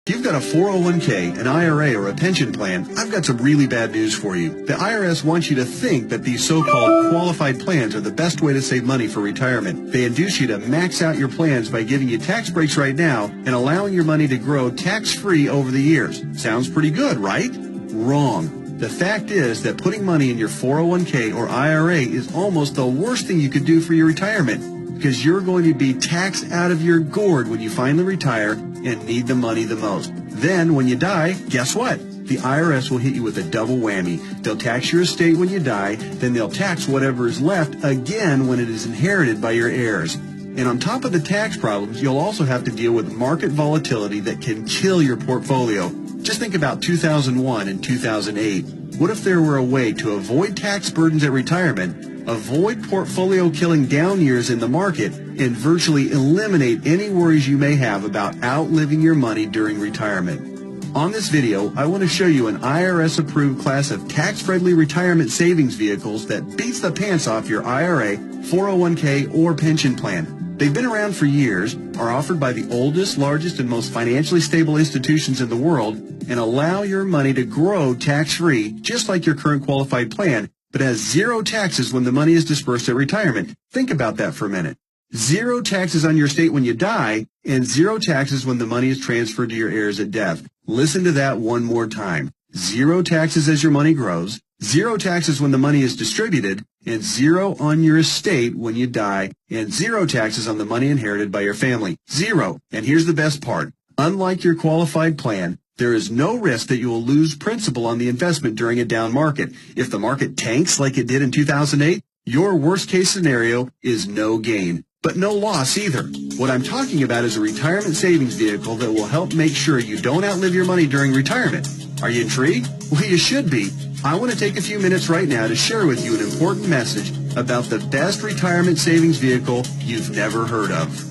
If you've got a 401k, an IRA, or a pension plan, I've got some really bad news for you. The IRS wants you to think that these so-called qualified plans are the best way to save money for retirement. They induce you to max out your plans by giving you tax breaks right now and allowing your money to grow tax-free over the years. Sounds pretty good, right? Wrong. The fact is that putting money in your 401k or IRA is almost the worst thing you could do for your retirement, because you're going to be taxed out of your gourd when you finally retire and need the money the most. Then, when you die, guess what? The IRS will hit you with a double whammy. They'll tax your estate when you die, then they'll tax whatever is left again when it is inherited by your heirs. And on top of the tax problems, you'll also have to deal with market volatility that can kill your portfolio. Just think about 2001 and 2008. What if there were a way to avoid tax burdens at retirement, avoid portfolio-killing down years in the market, and virtually eliminate any worries you may have about outliving your money during retirement? On this video, I want to show you an IRS-approved class of tax-friendly retirement savings vehicles that beats the pants off your IRA, 401k, or pension plan. They've been around for years, are offered by the oldest, largest, and most financially stable institutions in the world, and allow your money to grow tax-free, just like your current qualified plan, but has zero taxes when the money is dispersed at retirement. Think about that for a minute. Zero taxes on your estate when you die, and zero taxes when the money is transferred to your heirs at death. Listen to that one more time. Zero taxes as your money grows, zero taxes when the money is distributed, and zero on your estate when you die, and zero taxes on the money inherited by your family. Zero. And here's the best part. Unlike your qualified plan, there is no risk that you will lose principal on the investment during a down market. If the market tanks like it did in 2008, your worst-case scenario is no gain, but no loss either. What I'm talking about is a retirement savings vehicle that will help make sure you don't outlive your money during retirement. Are you intrigued? Well, you should be. I want to take a few minutes right now to share with you an important message about the best retirement savings vehicle you've never heard of.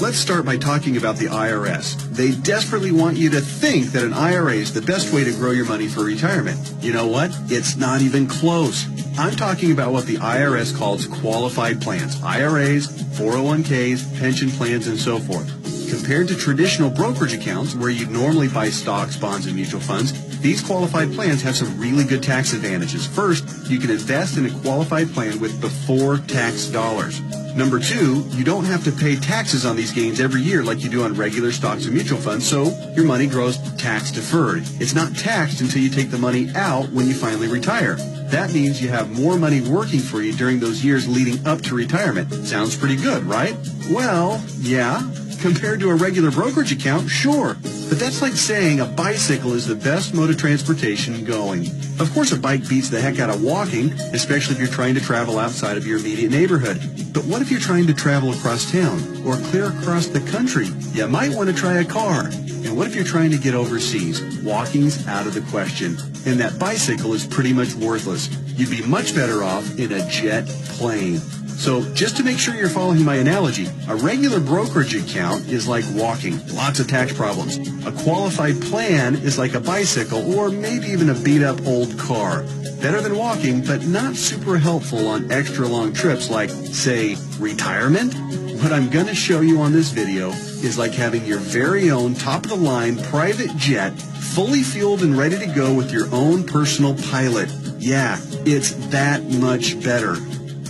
Let's start by talking about the IRS. They desperately want you to think that an IRA is the best way to grow your money for retirement. You know what? It's not even close. I'm talking about what the IRS calls qualified plans, IRAs, 401ks, pension plans, and so forth. Compared to traditional brokerage accounts where you normally buy stocks, bonds, and mutual funds, these qualified plans have some really good tax advantages. First, you can invest in a qualified plan with before tax dollars. Number two, you don't have to pay taxes on these gains every year like you do on regular stocks and mutual funds, so your money grows tax deferred. It's not taxed until you take the money out when you finally retire. That means you have more money working for you during those years leading up to retirement. Sounds pretty good, right? Well, yeah. Compared to a regular brokerage account, sure. But that's like saying a bicycle is the best mode of transportation going. Of course, a bike beats the heck out of walking, especially if you're trying to travel outside of your immediate neighborhood. But what if you're trying to travel across town or clear across the country? You might want to try a car. And what if you're trying to get overseas? Walking's out of the question. And that bicycle is pretty much worthless. You'd be much better off in a jet plane. So just to make sure you're following my analogy, a regular brokerage account is like walking, lots of tax problems. A qualified plan is like a bicycle or maybe even a beat-up old car. Better than walking, but not super helpful on extra long trips like, say, retirement. What I'm going to show you on this video is like having your very own top-of-the-line private jet, fully fueled and ready to go with your own personal pilot. Yeah, it's that much better.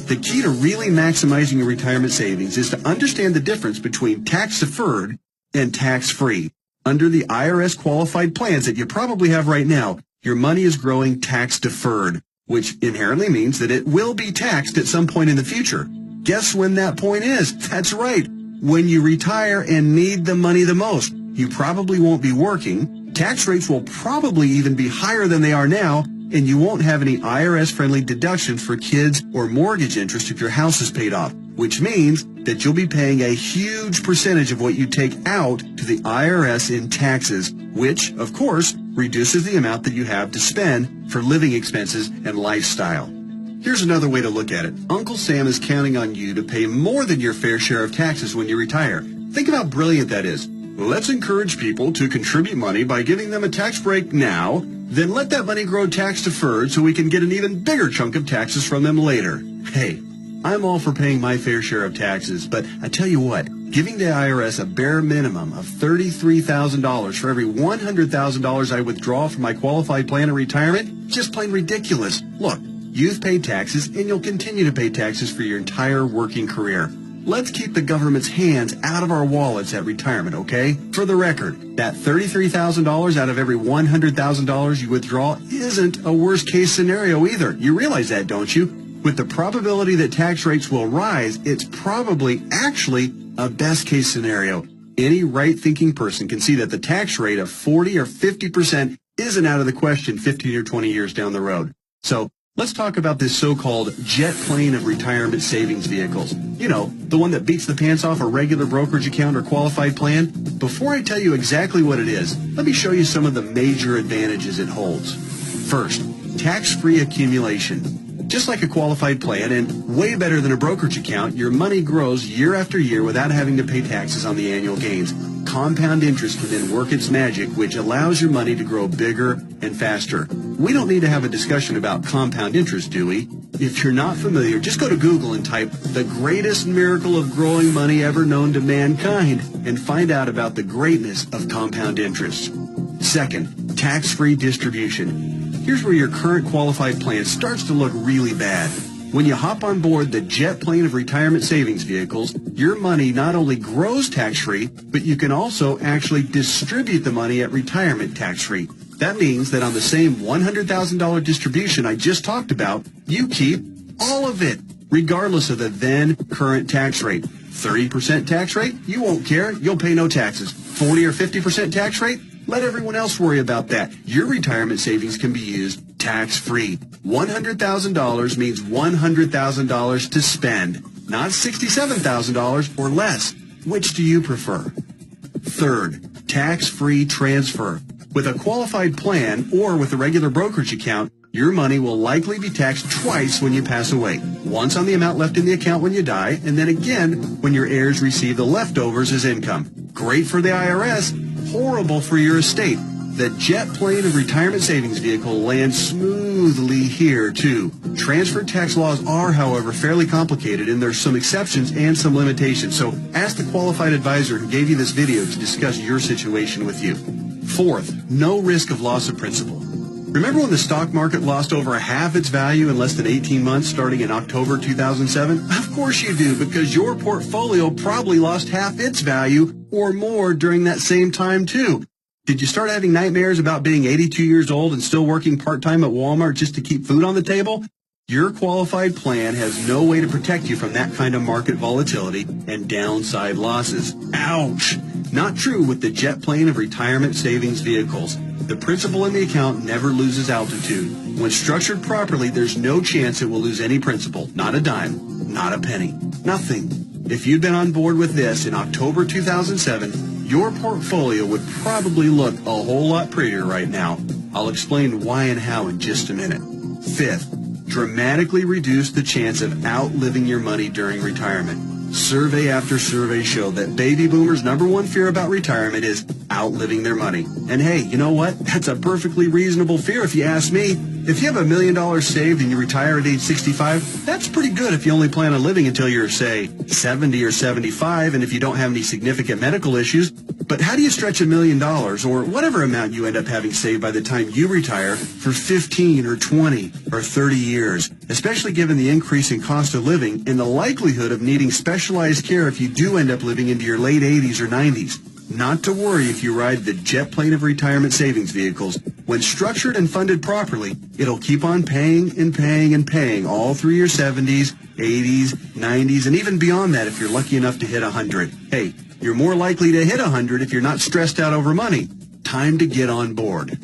The key to really maximizing your retirement savings is to understand the difference between tax-deferred and tax-free. Under the IRS qualified plans that you probably have right now, your money is growing tax-deferred, which inherently means that it will be taxed at some point in the future. Guess when that point is? That's right, when you retire and need the money the most. You probably won't be working, tax rates will probably even be higher than they are now, and you won't have any IRS-friendly deductions for kids or mortgage interest if your house is paid off, which means that you'll be paying a huge percentage of what you take out to the IRS in taxes, which, of course, reduces the amount that you have to spend for living expenses and lifestyle. Here's another way to look at it. Uncle Sam is counting on you to pay more than your fair share of taxes when you retire. Think of how brilliant that is. Let's encourage people to contribute money by giving them a tax break now, then let that money grow tax deferred so we can get an even bigger chunk of taxes from them later. Hey, I'm all for paying my fair share of taxes, but I tell you what, giving the IRS a bare minimum of $33,000 for every $100,000 I withdraw from my qualified plan of retirement? Just plain ridiculous. Look, you've paid taxes and you'll continue to pay taxes for your entire working career. Let's keep the government's hands out of our wallets at retirement, okay? For the record, that $33,000 out of every $100,000 you withdraw isn't a worst-case scenario either. You realize that, don't you? With the probability that tax rates will rise, it's probably actually a best-case scenario. Any right-thinking person can see that the tax rate of 40 or 50% isn't out of the question 15 or 20 years down the road. So, let's talk about this so-called jet plane of retirement savings vehicles. You know, the one that beats the pants off a regular brokerage account or qualified plan. Before I tell you exactly what it is, let me show you some of the major advantages it holds. First, tax-free accumulation. Just like a qualified plan and way better than a brokerage account, your money grows year after year without having to pay taxes on the annual gains. Compound interest can then work its magic, which allows your money to grow bigger and faster. We don't need to have a discussion about compound interest, do we? If you're not familiar, just go to Google and type "the greatest miracle of growing money ever known to mankind" and find out about the greatness of compound interest. Second, tax-free distribution. Here's where your current qualified plan starts to look really bad. When you hop on board the jet plane of retirement savings vehicles, your money not only grows tax-free, but you can also actually distribute the money at retirement tax-free. That means that on the same $100,000 distribution I just talked about, you keep all of it, regardless of the then current tax rate. 30% tax rate? You won't care. You'll pay no taxes. 40 or 50% tax rate? Let everyone else worry about that. Your retirement savings can be used tax-free. $100,000 means $100,000 to spend, not $67,000 or less. Which do you prefer? Third, tax-free transfer. With a qualified plan or with a regular brokerage account, your money will likely be taxed twice when you pass away. Once on the amount left in the account when you die, and then again when your heirs receive the leftovers as income. Great for the IRS, horrible for your estate. The jet plane of retirement savings vehicle lands smoothly here, too. Transfer tax laws are, however, fairly complicated, and there's some exceptions and some limitations. So ask the qualified advisor who gave you this video to discuss your situation with you. Fourth, no risk of loss of principal. Remember when the stock market lost over half its value in less than 18 months starting in October 2007? Of course you do, because your portfolio probably lost half its value or more during that same time too. Did you start having nightmares about being 82 years old and still working part-time at Walmart just to keep food on the table? Your qualified plan has no way to protect you from that kind of market volatility and downside losses. Ouch! Not true with the jet plane of retirement savings vehicles. The principal in the account never loses altitude. When structured properly, there's no chance it will lose any principal. Not a dime. Not a penny. Nothing. If you'd been on board with this in October 2007, your portfolio would probably look a whole lot prettier right now. I'll explain why and how in just a minute. Fifth, dramatically reduce the chance of outliving your money during retirement. Survey after survey show that baby boomers' number one fear about retirement is outliving their money. And hey, you know what? That's a perfectly reasonable fear if you ask me. If you have $1 million saved and you retire at age 65, that's pretty good if you only plan on living until you're, say, 70 or 75 and if you don't have any significant medical issues. But how do you stretch $1 million or whatever amount you end up having saved by the time you retire for 15 or 20 or 30 years, especially given the increase in cost of living and the likelihood of needing specialized care if you do end up living into your late 80s or 90s? Not to worry if you ride the jet plane of retirement savings vehicles. When structured and funded properly, it'll keep on paying and paying and paying all through your 70s, 80s, 90s, and even beyond that if you're lucky enough to hit 100. Hey, you're more likely to hit 100 if you're not stressed out over money. Time to get on board.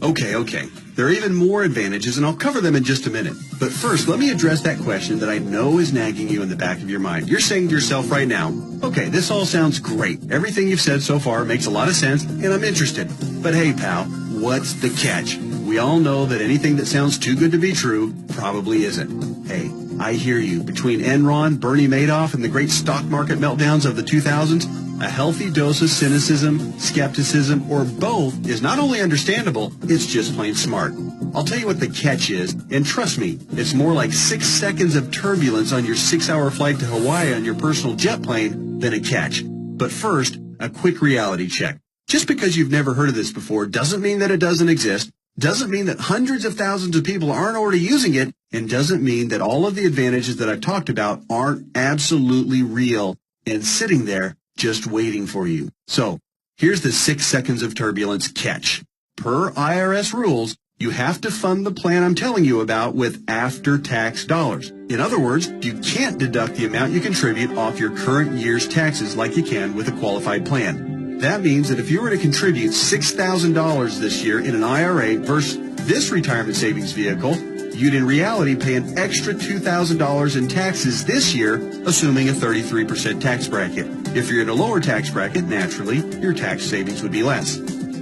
Okay. There are even more advantages, and I'll cover them in just a minute. But first, let me address that question that I know is nagging you in the back of your mind. You're saying to yourself right now, okay, this all sounds great. Everything you've said so far makes a lot of sense, and I'm interested. But hey, pal, what's the catch? We all know that anything that sounds too good to be true probably isn't. Hey, I hear you. Between Enron, Bernie Madoff, and the great stock market meltdowns of the 2000s, a healthy dose of cynicism, skepticism, or both is not only understandable, it's just plain smart. I'll tell you what the catch is, and trust me, it's more like 6 seconds of turbulence on your 6-hour flight to Hawaii on your personal jet plane then a catch. But first, a quick reality check. Just because you've never heard of this before doesn't mean that it doesn't exist, doesn't mean that hundreds of thousands of people aren't already using it, and doesn't mean that all of the advantages that I've talked about aren't absolutely real and sitting there just waiting for you. So, here's the 6 seconds of turbulence catch. Per IRS rules, you have to fund the plan I'm telling you about with after-tax dollars. In other words, you can't deduct the amount you contribute off your current year's taxes like you can with a qualified plan. That means that if you were to contribute $6,000 this year in an IRA versus this retirement savings vehicle, you'd in reality pay an extra $2,000 in taxes this year, assuming a 33% tax bracket. If you're in a lower tax bracket, naturally, your tax savings would be less.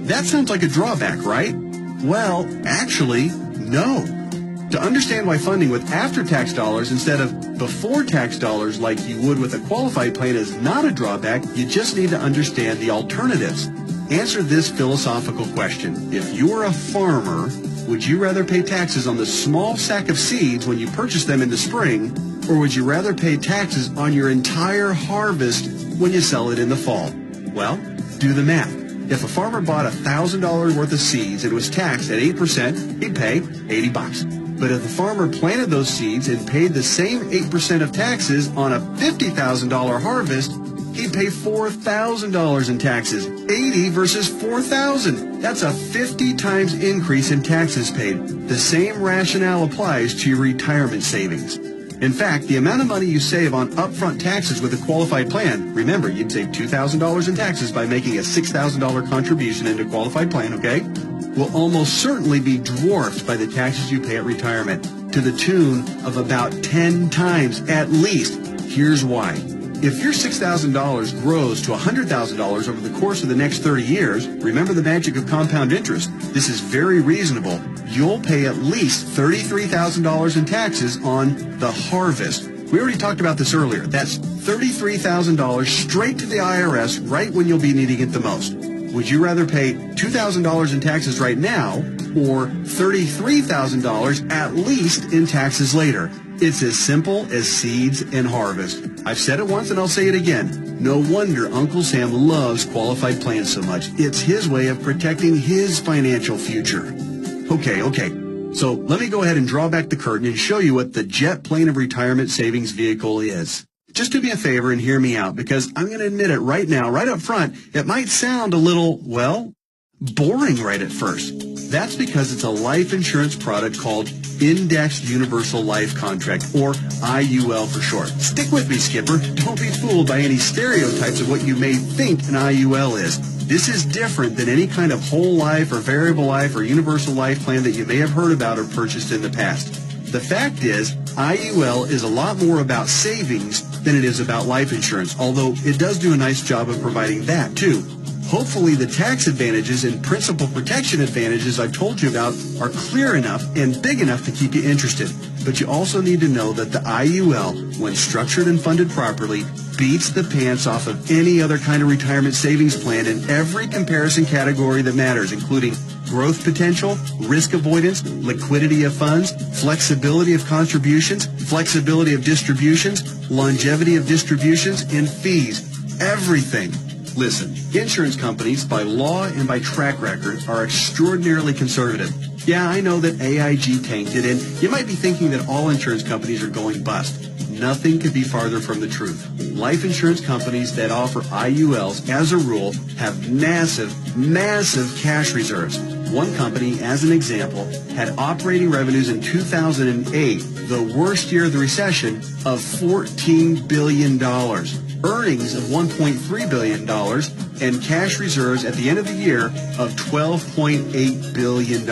That sounds like a drawback, right? Well, actually, no. To understand why funding with after-tax dollars instead of before-tax dollars like you would with a qualified plan is not a drawback, you just need to understand the alternatives. Answer this philosophical question. If you were a farmer, would you rather pay taxes on the small sack of seeds when you purchase them in the spring, or would you rather pay taxes on your entire harvest when you sell it in the fall? Well, do the math. If a farmer bought $1,000 worth of seeds and was taxed at 8%, he'd pay $80. But if the farmer planted those seeds and paid the same 8% of taxes on a $50,000 harvest, he'd pay $4,000 in taxes. 80 versus 4,000. That's a 50 times increase in taxes paid. The same rationale applies to your retirement savings. In fact, the amount of money you save on upfront taxes with a qualified plan, remember, you'd save $2,000 in taxes by making a $6,000 contribution into a qualified plan, okay, will almost certainly be dwarfed by the taxes you pay at retirement, to the tune of about 10 times at least. Here's why. If your $6,000 grows to $100,000 over the course of the next 30 years, remember the magic of compound interest. This is very reasonable. You'll pay at least $33,000 in taxes on the harvest. We already talked about this earlier. That's $33,000 straight to the IRS right when you'll be needing it the most. Would you rather pay $2,000 in taxes right now or $33,000 at least in taxes later? It's as simple as seeds and harvest. I've said it once and I'll say it again. No wonder Uncle Sam loves qualified plans so much. It's his way of protecting his financial future. Okay. So let me go ahead and draw back the curtain and show you what the jet plane of retirement savings vehicle is. Just do me a favor and hear me out, because I'm going to admit it right now, right up front, it might sound a little, well, boring right at first. That's because it's a life insurance product called Indexed Universal Life Contract, or IUL for short. Stick with me, Skipper. Don't be fooled by any stereotypes of what you may think an IUL is. This is different than any kind of whole life or variable life or universal life plan that you may have heard about or purchased in the past. The fact is, IUL is a lot more about savings than it is about life insurance, although it does do a nice job of providing that too. Hopefully the tax advantages and principal protection advantages I've told you about are clear enough and big enough to keep you interested. But you also need to know that the IUL, when structured and funded properly, beats the pants off of any other kind of retirement savings plan in every comparison category that matters, including growth potential, risk avoidance, liquidity of funds, flexibility of contributions, flexibility of distributions, longevity of distributions, and fees. Everything. Listen, insurance companies, by law and by track record, are extraordinarily conservative. Yeah, I know that AIG tanked it, and you might be thinking that all insurance companies are going bust. Nothing could be farther from the truth. Life insurance companies that offer IULs, as a rule, have massive cash reserves. One company, as an example, had operating revenues in 2008, the worst year of the recession, of $14 billion. Earnings of $1.3 billion, and cash reserves at the end of the year of $12.8 billion.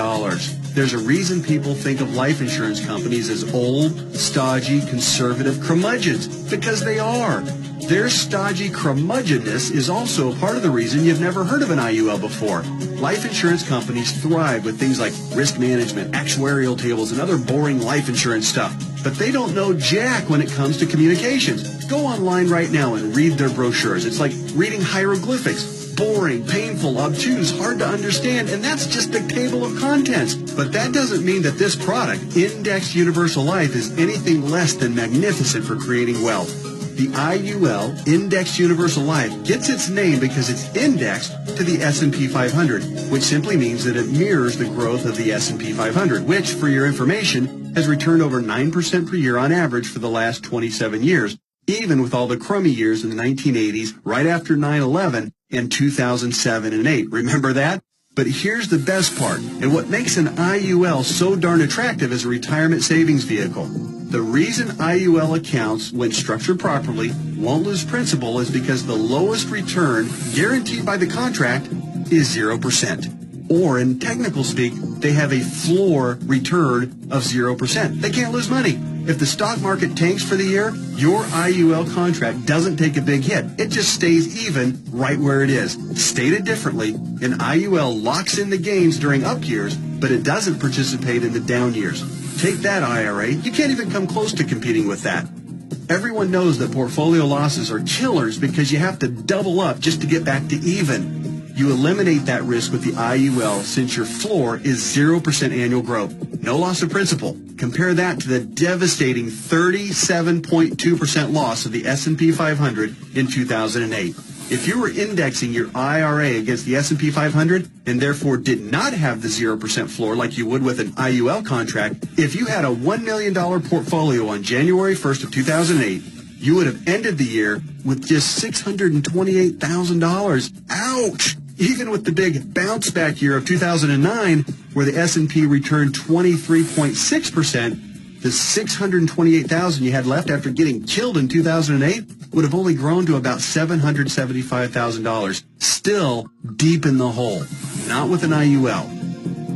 There's a reason people think of life insurance companies as old, stodgy, conservative curmudgeons, because they are. Their stodgy curmudgeonness is also part of the reason you've never heard of an IUL before. Life insurance companies thrive with things like risk management, actuarial tables, and other boring life insurance stuff. But they don't know jack when it comes to communications. Go online right now and read their brochures. It's like reading hieroglyphics. Boring, painful, obtuse, hard to understand, and that's just the table of contents. But that doesn't mean that this product, Indexed Universal Life, is anything less than magnificent for creating wealth. The IUL, Indexed Universal Life, gets its name because it's indexed to the S&P 500, which simply means that it mirrors the growth of the S&P 500, which, for your information, has returned over 9% per year on average for the last 27 years, even with all the crummy years in the 1980s, right after 9/11, and 2007 and 8. Remember that? But here's the best part, and what makes an IUL so darn attractive as a retirement savings vehicle. The reason IUL accounts, when structured properly, won't lose principal is because the lowest return guaranteed by the contract is 0%. Or in technical speak, they have a floor return of 0%. They can't lose money. If the stock market tanks for the year, your IUL contract doesn't take a big hit. It just stays even right where it is. Stated differently, an IUL locks in the gains during up years, but it doesn't participate in the down years. Take that, IRA. You can't even come close to competing with that. Everyone knows that portfolio losses are killers because you have to double up just to get back to even. You eliminate that risk with the IUL since your floor is 0% annual growth. No loss of principal. Compare that to the devastating 37.2% loss of the S&P 500 in 2008. If you were indexing your IRA against the S&P 500 and therefore did not have the 0% floor like you would with an IUL contract, if you had a $1 million portfolio on January 1st of 2008, you would have ended the year with just $628,000. Ouch! Even with the big bounce back year of 2009, where the S&P returned 23.6%, the $628,000 you had left after getting killed in 2008 would have only grown to about $775,000. Still deep in the hole. Not with an IUL.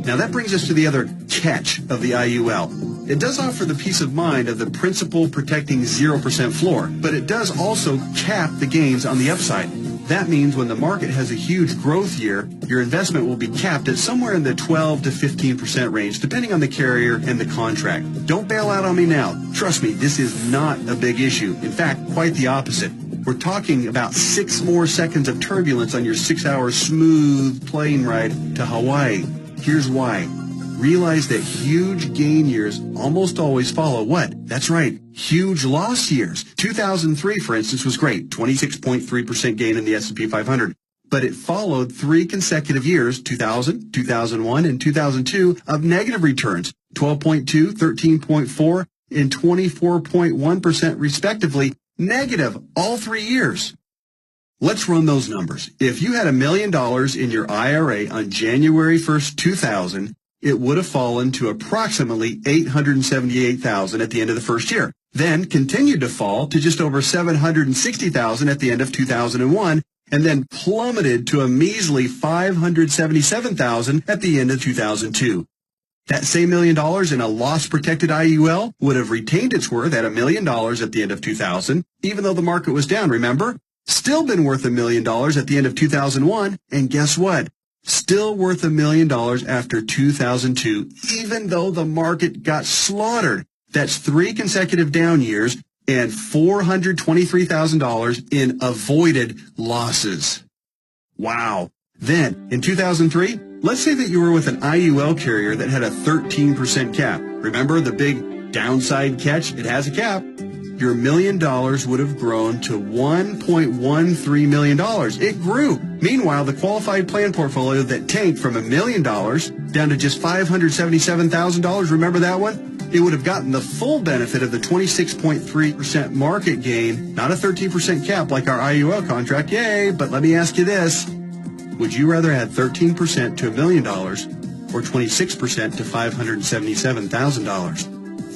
Now that brings us to the other catch of the IUL. It does offer the peace of mind of the principal protecting 0% floor, but it does also cap the gains on the upside. That means when the market has a huge growth year, your investment will be capped at somewhere in the 12 to 15% range, depending on the carrier and the contract. Don't bail out on me now. Trust me, this is not a big issue. In fact, quite the opposite. We're talking about 6 more seconds of turbulence on your 6-hour smooth plane ride to Hawaii. Here's why. Realize that huge gain years almost always follow what? That's right, huge loss years. 2003, for instance, was great, 26.3% gain in the S&P 500. But it followed 3 consecutive years, 2000, 2001, and 2002, of negative returns, 12.2, 13.4, and 24.1% respectively, negative all 3 years. Let's run those numbers. If you had $1 million in your IRA on January 1st, 2000, it would have fallen to approximately $878,000 at the end of the first year, then continued to fall to just over $760,000 at the end of 2001, and then plummeted to a measly $577,000 at the end of 2002. That same $1 million in a loss-protected IUL would have retained its worth at $1 million at the end of 2000, even though the market was down, remember? Still been worth $1 million at the end of 2001, and guess what? Still worth $1 million after 2002, even though the market got slaughtered. That's 3 consecutive down years and $423,000 in avoided losses. Wow. Then, in 2003, let's say that you were with an IUL carrier that had a 13% cap. Remember the big downside catch? It has a cap. Your $1 million would have grown to $1.13 million. It grew. Meanwhile, the qualified plan portfolio that tanked from $1 million down to just $577,000, remember that one? It would have gotten the full benefit of the 26.3% market gain, not a 13% cap like our IUL contract. Yay! But let me ask you this. Would you rather add 13% to $1 million or 26% to $577,000?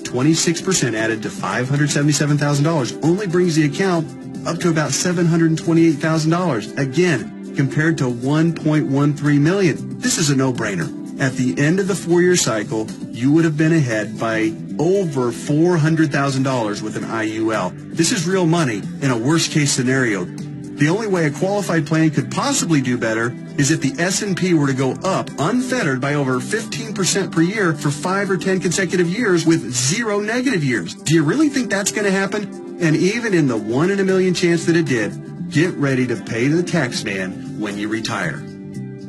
26% added to $577,000 only brings the account up to about $728,000. Again, compared to $1.13 million. This is a no-brainer. At the end of the 4-year cycle, you would have been ahead by over $400,000 with an IUL. This is real money in a worst-case scenario. The only way a qualified plan could possibly do better is if the S&P were to go up unfettered by over 15% per year for 5 or 10 consecutive years with 0 negative years. Do you really think that's going to happen? And even in the 1 in a million chance that it did, get ready to pay the tax man when you retire.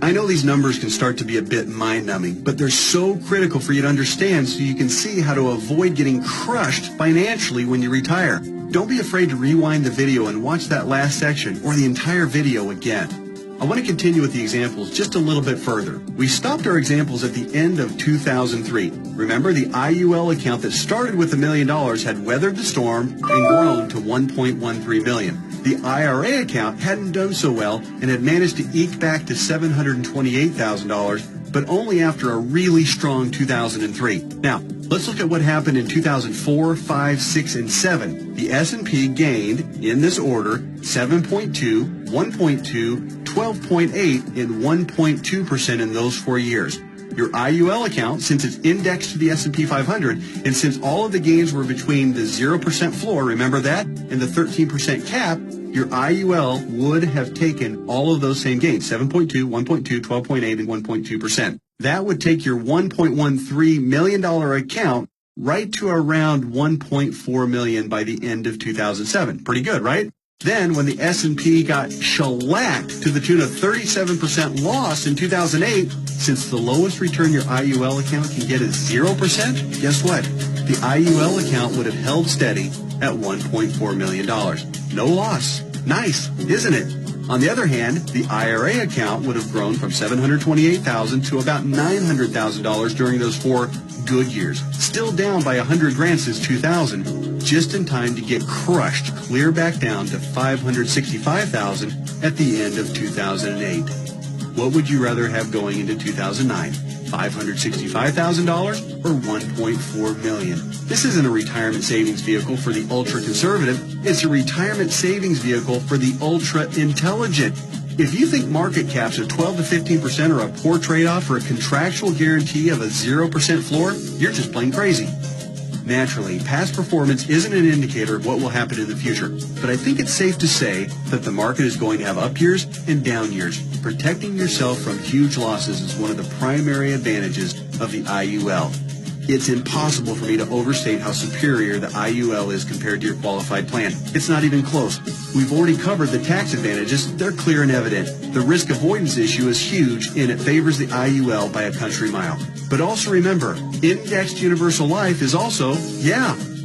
I know these numbers can start to be a bit mind-numbing, but they're so critical for you to understand so you can see how to avoid getting crushed financially when you retire. don't be afraid to rewind the video and watch that last section or the entire video again. I want to continue with the examples just a little bit further. We stopped our examples at the end of 2003. Remember, the IUL account that started with $1 million had weathered the storm and grown to $1.13 million. The IRA account hadn't done so well and had managed to eke back to $728,000, but only after a really strong 2003. Now, let's look at what happened in 2004, 5, 6, and 7. The S&P gained, in this order, 7.2, 1.2, 12.8, and 1.2% in those 4 years. Your IUL account, since it's indexed to the S&P 500, and since all of the gains were between the 0% floor, remember that, and the 13% cap, your IUL would have taken all of those same gains, 7.2, 1.2, 12.8, and 1.2%. That would take your $1.13 million account right to around $1.4 million by the end of 2007. Pretty good, right? Then, when the S&P got shellacked to the tune of 37% loss in 2008, since the lowest return your IUL account can get is 0%, guess what? The IUL account would have held steady at $1.4 million. No loss. Nice, isn't it? On the other hand, the IRA account would have grown from $728,000 to about $900,000 during those 4 good years. Still down by $100,000 since 2000, just in time to get crushed clear back down to $565,000 at the end of 2008. What would you rather have going into 2009? $565,000 or $1.4 million? This isn't a retirement savings vehicle for the ultra-conservative. It's a retirement savings vehicle for the ultra-intelligent. If you think market caps of 12 to 15% are a poor trade-off for a contractual guarantee of a 0% floor, you're just plain crazy. Naturally, past performance isn't an indicator of what will happen in the future, but I think it's safe to say that the market is going to have up years and down years. Protecting yourself from huge losses is one of the primary advantages of the IUL. It's impossible for me to overstate how superior the IUL is compared to your qualified plan. It's not even close. We've already covered the tax advantages. They're clear and evident. The risk avoidance issue is huge, and it favors the IUL by a country mile. But also remember, indexed universal life is also,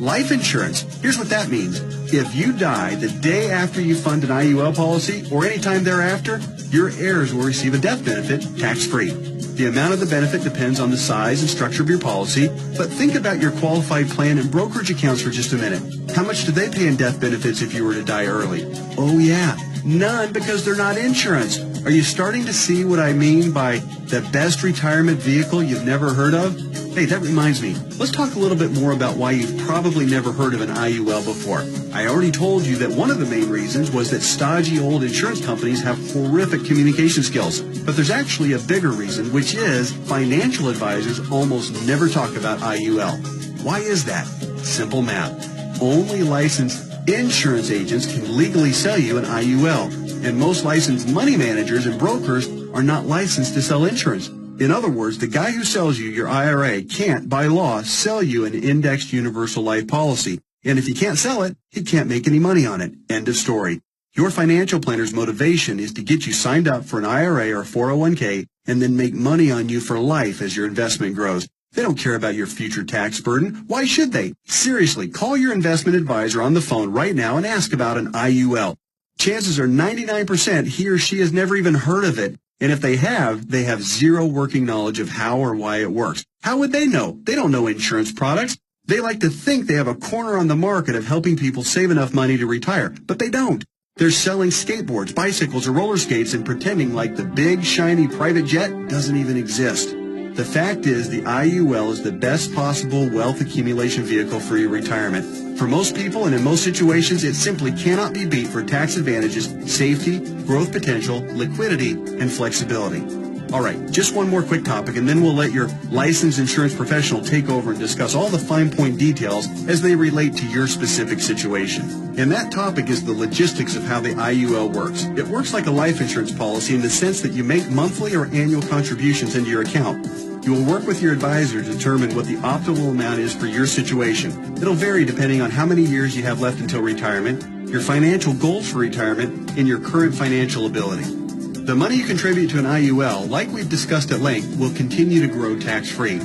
life insurance. Here's what that means. If you die the day after you fund an IUL policy or any time thereafter, your heirs will receive a death benefit tax-free. The amount of the benefit depends on the size and structure of your policy, but think about your qualified plan and brokerage accounts for just a minute. How much do they pay in death benefits if you were to die early? Oh yeah, none, because they're not insurance. Are you starting to see what I mean by the best retirement vehicle you've never heard of? Hey, that reminds me. Let's talk a little bit more about why you've probably never heard of an IUL before. I already told you that one of the main reasons was that stodgy old insurance companies have horrific communication skills. But there's actually a bigger reason, which is financial advisors almost never talk about IUL. Why is that? Simple math. Only licensed insurance agents can legally sell you an IUL, and most licensed money managers and brokers are not licensed to sell insurance. In other words, the guy who sells you your IRA can't, by law, sell you an indexed universal life policy. And if he can't sell it, he can't make any money on it. End of story. Your financial planner's motivation is to get you signed up for an IRA or 401k and then make money on you for life as your investment grows. They don't care about your future tax burden. Why should they? Seriously, call your investment advisor on the phone right now and ask about an IUL. Chances are 99% he or she has never even heard of it. And if they have zero working knowledge of how or why it works. How would they know? They don't know insurance products. They like to think they have a corner on the market of helping people save enough money to retire, but they don't. They're selling skateboards, bicycles, or roller skates and pretending like the big, shiny private jet doesn't even exist. The fact is, the IUL is the best possible wealth accumulation vehicle for your retirement. For most people and in most situations, it simply cannot be beat for tax advantages, safety, growth potential, liquidity, and flexibility. All right, just one more quick topic, and then we'll let your licensed insurance professional take over and discuss all the fine point details as they relate to your specific situation. And that topic is the logistics of how the IUL works. It works like a life insurance policy in the sense that you make monthly or annual contributions into your account. You will work with your advisor to determine what the optimal amount is for your situation. It'll vary depending on how many years you have left until retirement, your financial goals for retirement, and your current financial ability. The money you contribute to an IUL, like we've discussed at length, will continue to grow tax-free.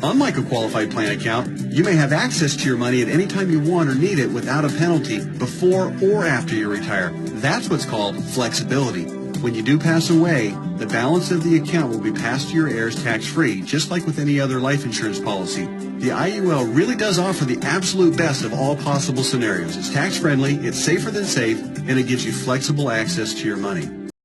Unlike a qualified plan account, you may have access to your money at any time you want or need it without a penalty before or after you retire. That's what's called flexibility. When you do pass away, the balance of the account will be passed to your heirs tax-free, just like with any other life insurance policy. The IUL really does offer the absolute best of all possible scenarios. It's tax-friendly, it's safer than safe, and it gives you flexible access to your money.